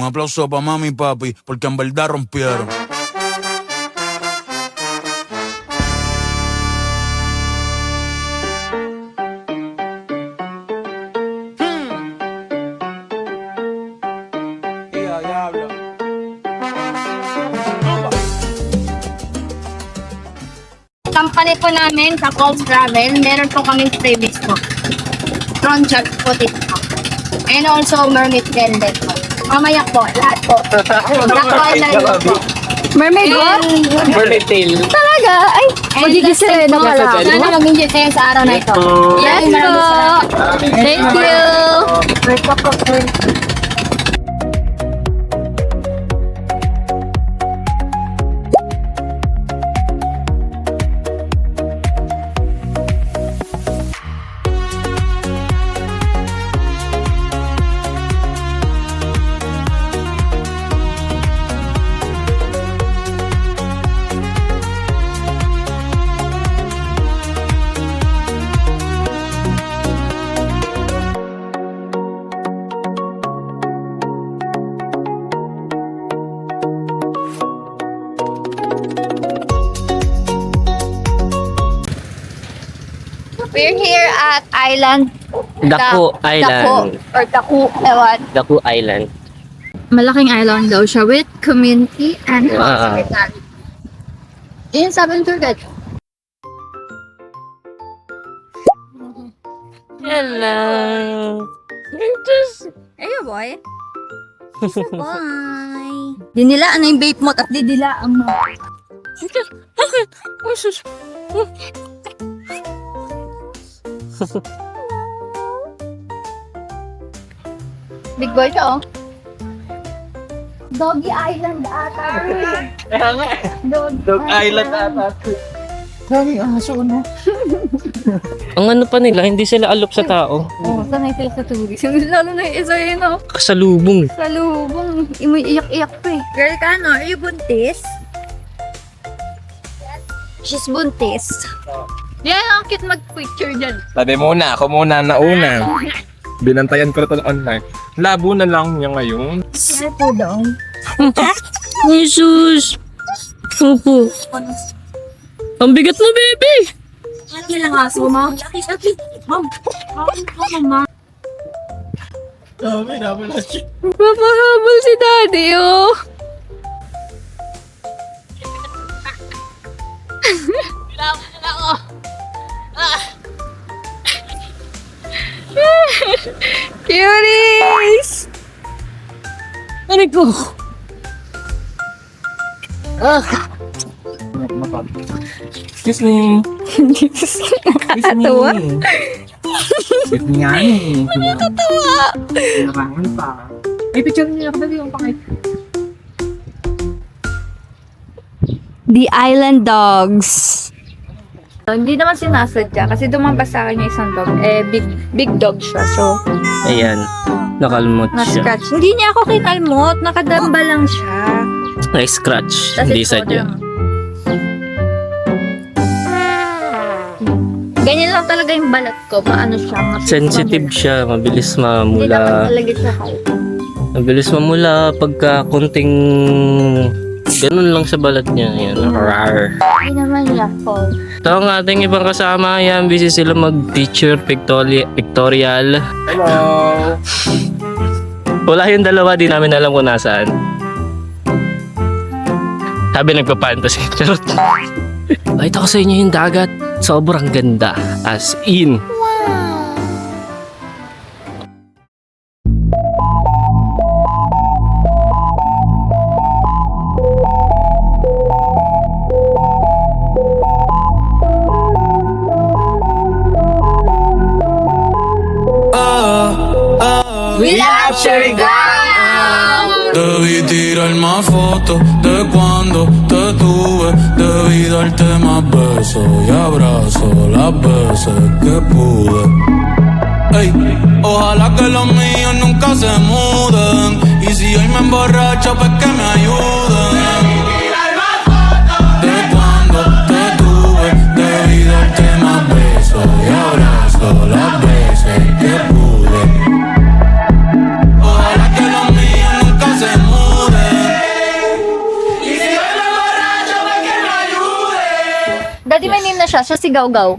Un aplauso para mami y papi, porque en verdad rompieron. Company po namin, sa Coles Travel, meron po kaming freebies po. Prawn chop po dito po. And also, mermaid gender po. Mamaya po, lahat po. Naka-online po. Mermaid what? Mermaid tail. Talaga? Ay, magiging sireno ka lang. Sana mag-enjoy kayo sa araw na ito. Yes po. Thank you. We're here at Island. Daku Island. Daku, ewan. Daku Island. Malaking island daw siya with community and Wow. hospitality. Yun sabi ng tour guide. Hello. Ayo boy. Bye. Dinilaan na yung vape mo at didilaan mo. Big boy siya oh. Doggy Island ata. Kaya nga. Dog Island ata. Doggy aso na. Ang ano pa nila, hindi sila alop sa tao. Oh, sanay sila sa tourism. Lalo na yung isa yun oh. Kasalubong. Sa lubong. Imoy iyak-iyak pa eh. Girl ka no? Are you buntis? She's buntis. Yeah, ang cute mag-picture dyan. Sabi muna, ako muna nauna. Binantayan ko na ito online. Labo na lang niya ngayon. Ano po daw? Jesus! Opo. Ang bigat mo, baby! Ano lang aso mo? Mom! Mom! Papahabol si daddy, oh! Cuties! Ano ko? Excuse me. Nakakatawa. Excuse me nga eh. Nakakatawa. Narangan pa. Ay, picture niya ako dali yung pakit. The Island Dogs. Hindi naman sinasadya kasi dumabas sa akin yung isang dog. Big dog siya. So, Ayan. Nakalmot siya. na-scratch. Hindi niya ako kinalmot. Nakadamba lang siya. Na-scratch. Tas Hindi ito sadya. lang. Ganyan lang talaga yung balat ko. Paano siya? Sensitive siya. Mabilis Hindi naman mamula. talaga siya kahit. Mabilis mamula pagka konting ganun lang sa balat niya. Ayan. Rar. Hindi naman niya fault. Ito ang ating ibang kasama. Ayan. Busy sila mag-picture pictorial. Hello. Wala yung dalawa. Di namin alam kung nasaan. Sabi nagpapantas. Charot. Pakita ko sa inyo yung dagat. Sobrang ganda. As in. Debí tirar más fotos de cuando te tuve. Debí darte más besos y abrazos las veces que pude. Ey, ojalá que los míos nunca se muden. Y si hoy me emborracho, pues que me ayuden. De cuando te tuve, debí darte más besos y abrazos las veces que pude. Ojalá que los míos nunca se Siya si Gaw-Gaw.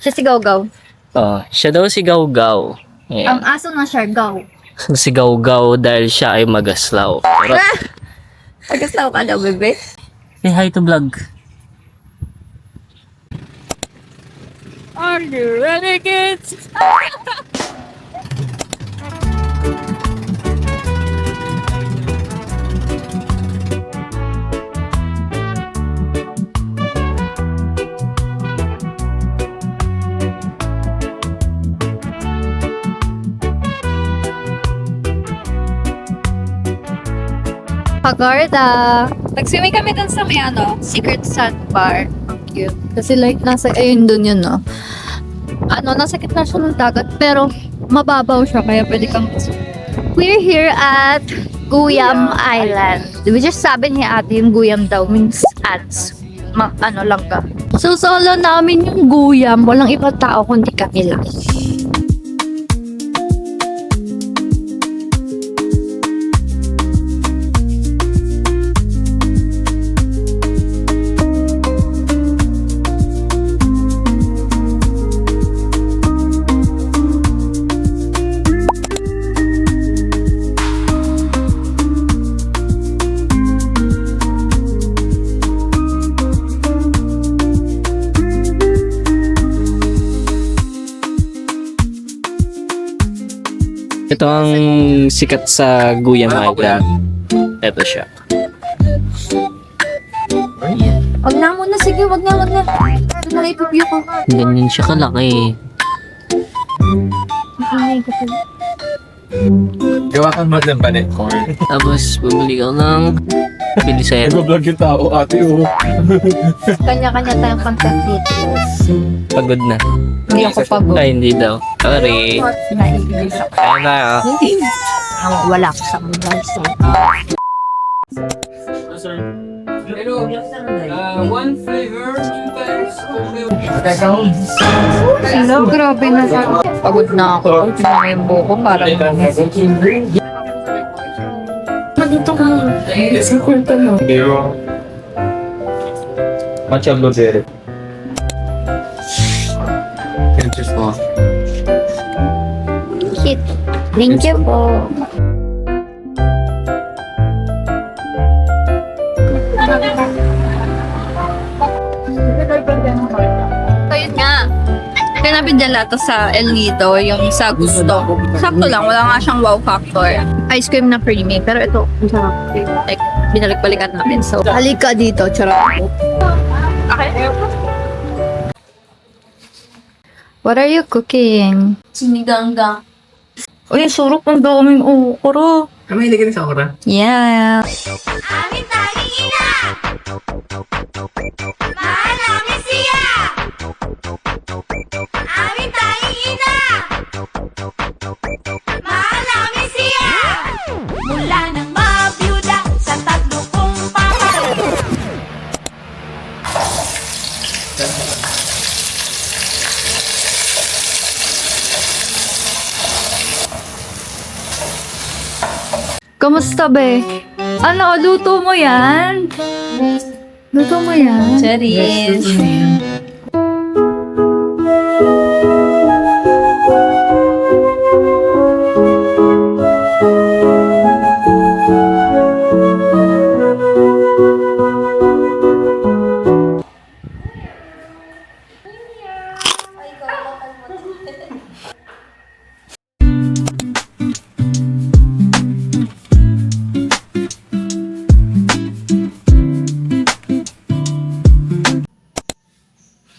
Siya si Gaw-Gaw. Oh, siya daw si Gaw-Gaw. Ang Ayan. aso ng Siargao. Si Gaw-Gaw dahil siya ay magaslaw. Charot. Pagkaslaw ka daw, bebe. Say hi to vlog. Are you ready, kids? Pagarda. Nag-swimming kami dun sa may Secret Sandbar. Ang cute. Kasi like, ayun dun yun, no? Nasa gitna siya ng dagat, pero mababaw siya, kaya pwede kang We're here at Guyam Island. Which is sabi ni ate, yung Guyam daw means ants. Langka. So, solo namin yung Guyam. Walang ibang tao kundi kami lang. Ito ang sikat sa Guyam Island. Ito siya. Wag na muna, sige, wag na. Ito na lang ipipyo ko. Ganyan siya kalaki. Gawa kang madlang panet. Tapos, bumili ka ng bilisan. Nag-vlog yung tao, ate, oh. Kanya-kanya tayong content dito. Pagod na. Hindi ako pagod. Ay, hindi daw. Sorry. Naiinis ako. Kaya na. Wala ko sa mobile. One flavor, two times. Hello, grabe na siya. Pagod na ako. Tignan mo yung buko para Nandito ka. Sa kwarto mo. Much of Lodere. Interesting. Hit. Thank you po. So yun nga. Tinapin dyan lahat sa El Nido, yung sa gusto. Sakto lang, wala nga siyang wow factor. Ice cream na creamy, pero ito, ang sarap. Like, binalik-balikan namin. So, halika dito, charot. Okay. What are you cooking? Sinigang-gang. Uy, surok ng daming okra. Kami hindi ka sa okra. Yeah. Aming tanging ina! Mahal namin siya! Aming tanging ina! Mahal namin siya! Mula nang mabiyuda sa tatlo kong papa. Kamusta, be? Ano, luto mo yan? Luto mo yan? Charis.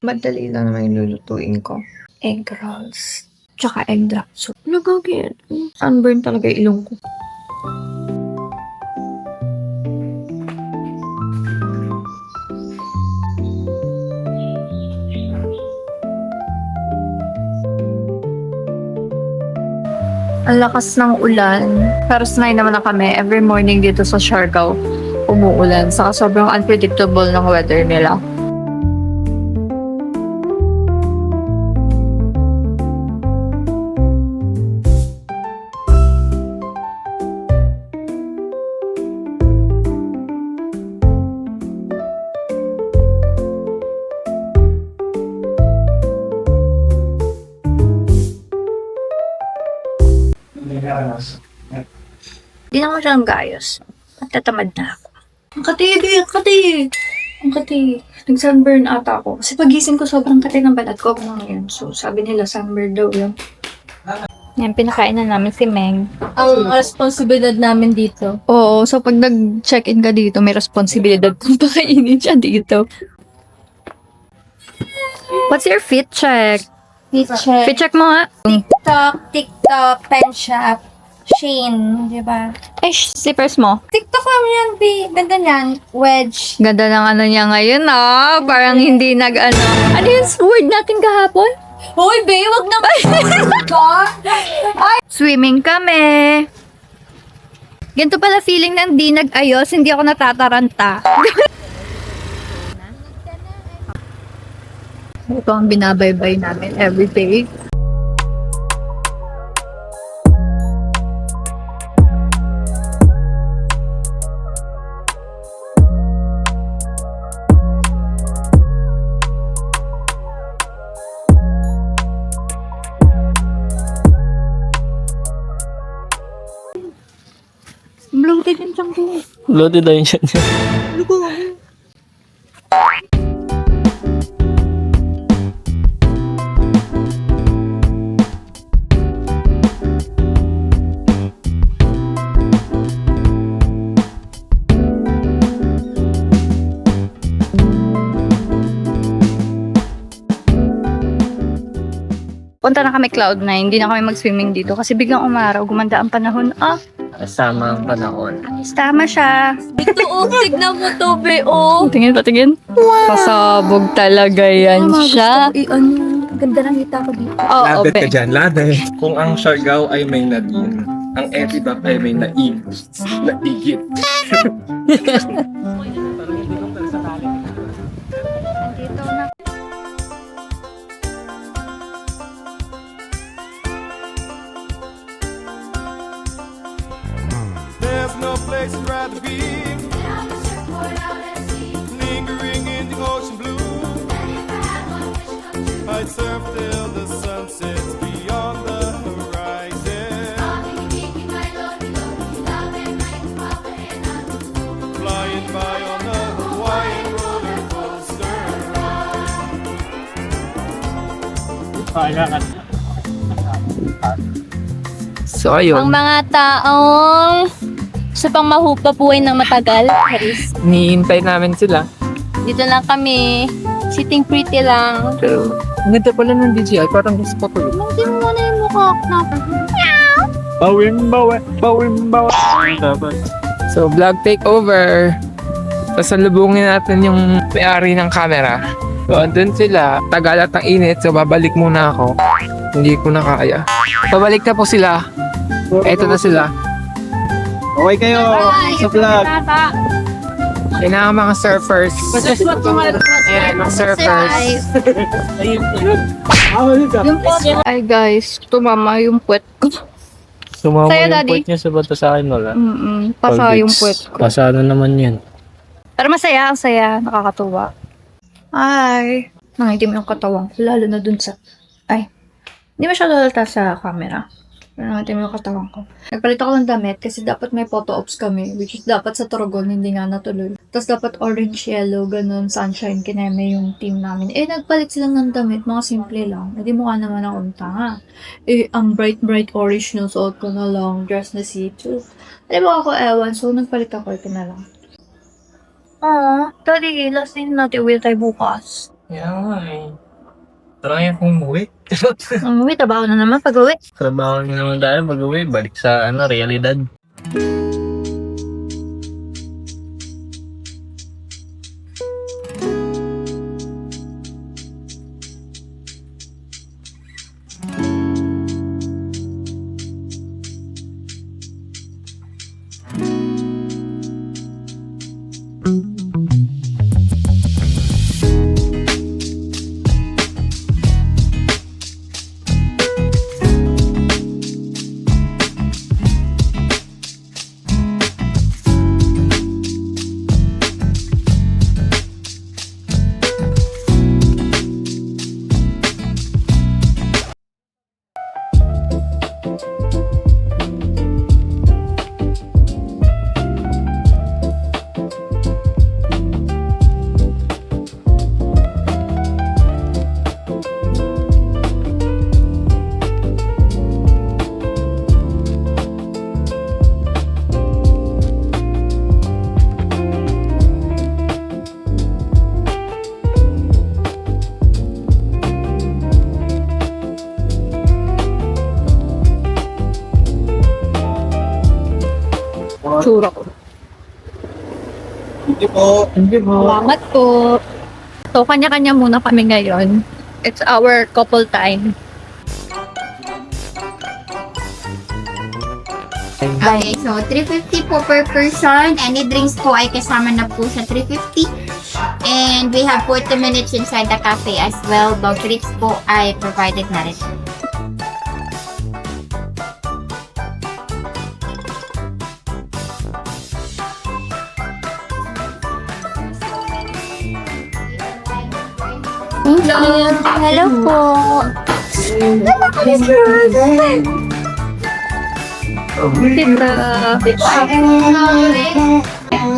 Madali lang naman yung lulutuin ko. Egg rolls. Tsaka egg drop soup. Nagagin. Sunburn talaga yung ilong ko. Ang lakas ng ulan. Pero sanay naman na kami. Every morning dito sa Siargao, umuulan. Saka sobrang unpredictable ng weather nila. Hindi na ako masyadong gayos. Natatamad na ako. Ang kati. Nag-sunburn ata ako. Kasi pagising ko sobrang kati ng balat ko ngayon. So, sabi nila sunburn daw yun. Yan, pinakain na namin si Meng. Ang responsibilidad namin dito. Oo, so pag nag-check-in ka dito, may responsibilidad kung pakainin siya dito. What's your fit check? Fit check mo nga. TikTok, pen shop, Shein, di ba? Eh, slippers mo. TikTok lang yan, B. Ganda niyan. Wedge. Ganda ng ano niya ngayon, Parang hindi Ano yung word natin kahapon? Hoy, B, wag naman. Swimming kami. Ganito pala feeling ng di nag-ayos, hindi ako natataranta. Ito ang binabaybay namin every day. Bloated yung tiyan ko. Loaded na yun siya. Punta na kami Cloud9, hindi na kami mag-swimming dito kasi biglang umaraw, gumanda ang panahon. Kasama ang panahon. Tama siya. Ito, tignan mo to, B, oh. Tingin. Pasabog talaga yan siya. Ganda ng kita ko dito. Oo, Ladet ka dyan, ladet. Kung ang Siargao ay may nadin, ang Etibak ay may nain. Naigit. There's no place I'd rather be. Lingering in the ocean blue. I'd surf till the sun sets beyond the horizon. Flying by on a Hawaiian roller coaster ride. So, ayun. Ang mga taong sa pang mahupa buhay ng matagal, Charis. Niintay namin sila. Dito lang kami. Sitting pretty lang. Pero, ang ganda pala ng DJI. Parang gusto ko tuloy. Hindi mo muna yung mukha na. Bawin. So, vlog takeover. Pasalubungin natin yung may-ari ng camera. So, andun sila. Tagalat ng init. So, babalik muna ako. Hindi ko na kaya. Pabalik na po sila. Eto na sila. Okay kayo sa vlog. Yan na ang mga surfers. Ayan, mga surfers. Ay guys, tumama yung puwet ko. Sumama Sa'yo, yung Daddy? point niya sa bata sa akin, wala. Pasa yung puwet ko. Pasado naman yun. Pero masaya, ang saya. Nakakatuwa. Ay, nangitim yung katawan ko. Lalo na dun sa... Ay, hindi masyado halata sa camera. Pero nangitim yung katawan ko. Nagpalit ako ng damit kasi dapat may photo ops kami. Which is dapat sa Torogon, hindi nga natuloy. Tapos dapat orange, yellow, ganun, sunshine, kineme yung team namin. Eh, nagpalit silang ng damit, mga simple lang. Hindi mo ka naman akong tanga. Eh, ang bright orange na suot ko na long dress na see-through. Alam mo ako, ewan. So, nagpalit ako. Ito na lang. Daddy, last din natin uwi tayo bukas. Yan nga eh. Try akong umuwi. Uwi, trabaho na naman pag uwi. Trabaho nyo naman tayo pag-uwi. Balik sa realidad. tsura ko. Salamat po. So, kanya-kanya muna kami ngayon. It's our couple time. Okay, so 350 po per person. Any drinks po ay kasama na po sa 350. And we have 40 minutes inside the cafe as well. Dog treats po ay provided na rin. Hello po.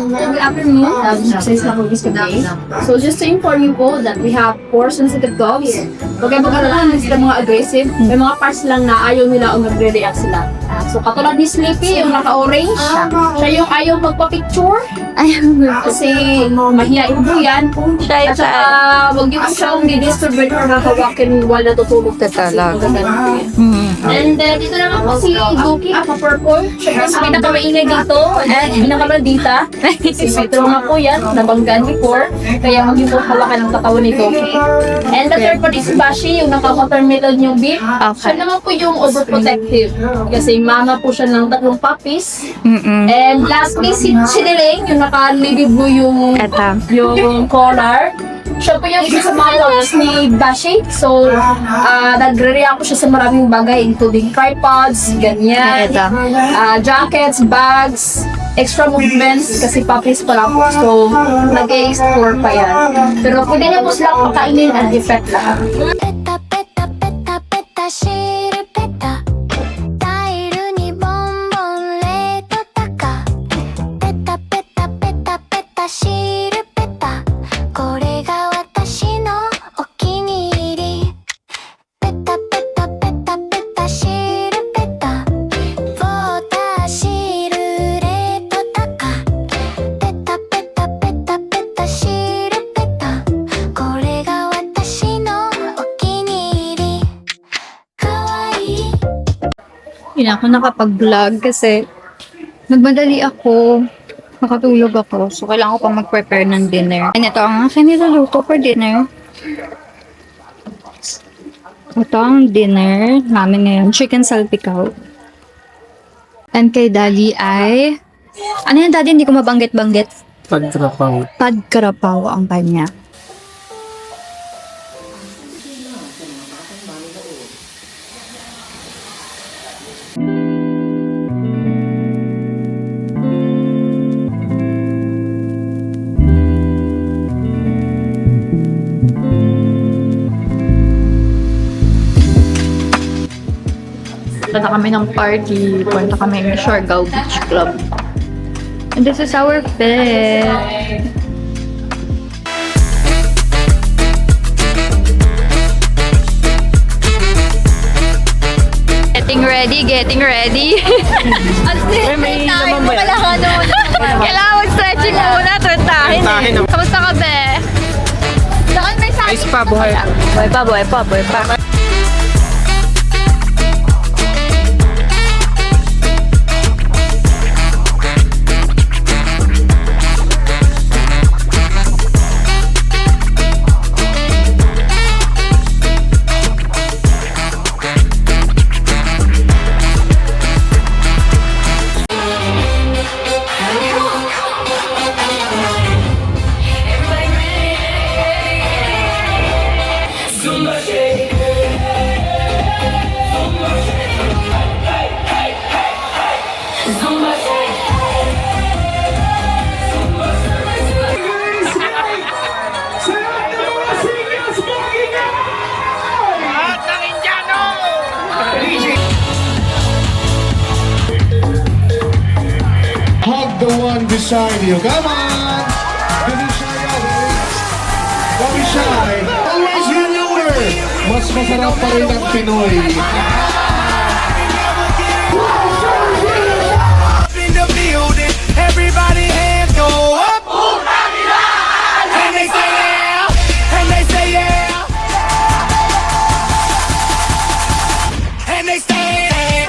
Good afternoon. So just to inform you po that we have 4 sensitive dogs. Huwag kayo mag-alala, hindi sila mga aggressive. May mga parts lang na ayaw nila o magre-react sila. So katulad ni Sleepy, yung naka-orange, siya yung ayaw magpa-picture. Kasi mahihain po yan. At saka huwag yung siyang di-disturb when you're nakawakin while natutulog. Talaga. And then, dito naman po si Gookie, purple. Siya yung pinakamaingay dito. And pinakamadita. Si Metro nga po yan, nabanggan before. Kaya huwag yung po hawakan ng katawan ni Gookie. And the third one is Bashi, yung naka-watermelon yung beef. Siya naman po yung overprotective. Kasi mama po siya ng 3 puppies. And lastly, si Chiniling, yung naka-navy blue yung collar. Siya po yung isa sa mga dogs ni Bashi. So, nagre-react po siya sa maraming bagay, including tripods, ganyan, jackets, bags, extra movements, kasi puppies pa lang po. So, nag-explore pa yan. Pero pwede niya po silang pakainin at effect lahat. ペタペタペタペタシールペタタイルにボンボンレート高ペタペタペタペタシールペタこれが私のお気に入りペタペタペタペタシールペタウォーターシールレート高ペタペタペタペタシールペタこれが私のお気に入りかわいい Hindi na ako nakapag-vlog kasi nagmadali ako. Nakatulog ako. So, kailangan ko pang mag-prepare ng dinner. And ito ang aking niluluto for dinner. Ito ang dinner namin ngayon. Chicken salpicao. And kay Daddy ay... Ano yan, Daddy? Hindi ko mabanggit-banggit. Pagtrapang. Padkarapaw ang kanya. Punta kami ng party. Punta kami ng Siargao Beach Club. And this is our bed. Getting ready. At may naman mo pala ka noon. Kailangan mag-stretching muna, trentahin eh. Kamusta ka, be? Saan may sabi? Ayos pa, buhay. Buhay pa. Hug the one beside you. Come on! Don't be shy, guys. Don't be shy. Always remember, mas masarap pa rin ang Pinoy. In the building, everybody hands go up. And they say yeah, and they say yeah, and they say yeah.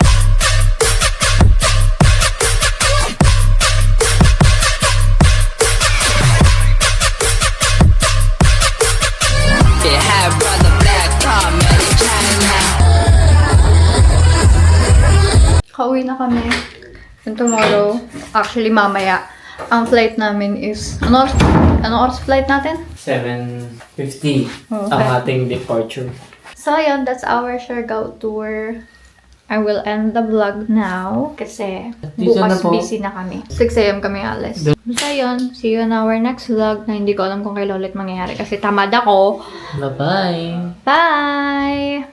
And tomorrow, actually mamaya, ang flight namin is, ano oras flight natin? 7:50 Okay. ang ating departure. So, yun, that's our Siargao tour. I will end the vlog now kasi Dito na bukas po. busy na kami. 6 a.m. kami alis. So, yun. See you in our next vlog na hindi ko alam kung kailan ulit mangyayari kasi tamad ako. Bye-bye! Bye!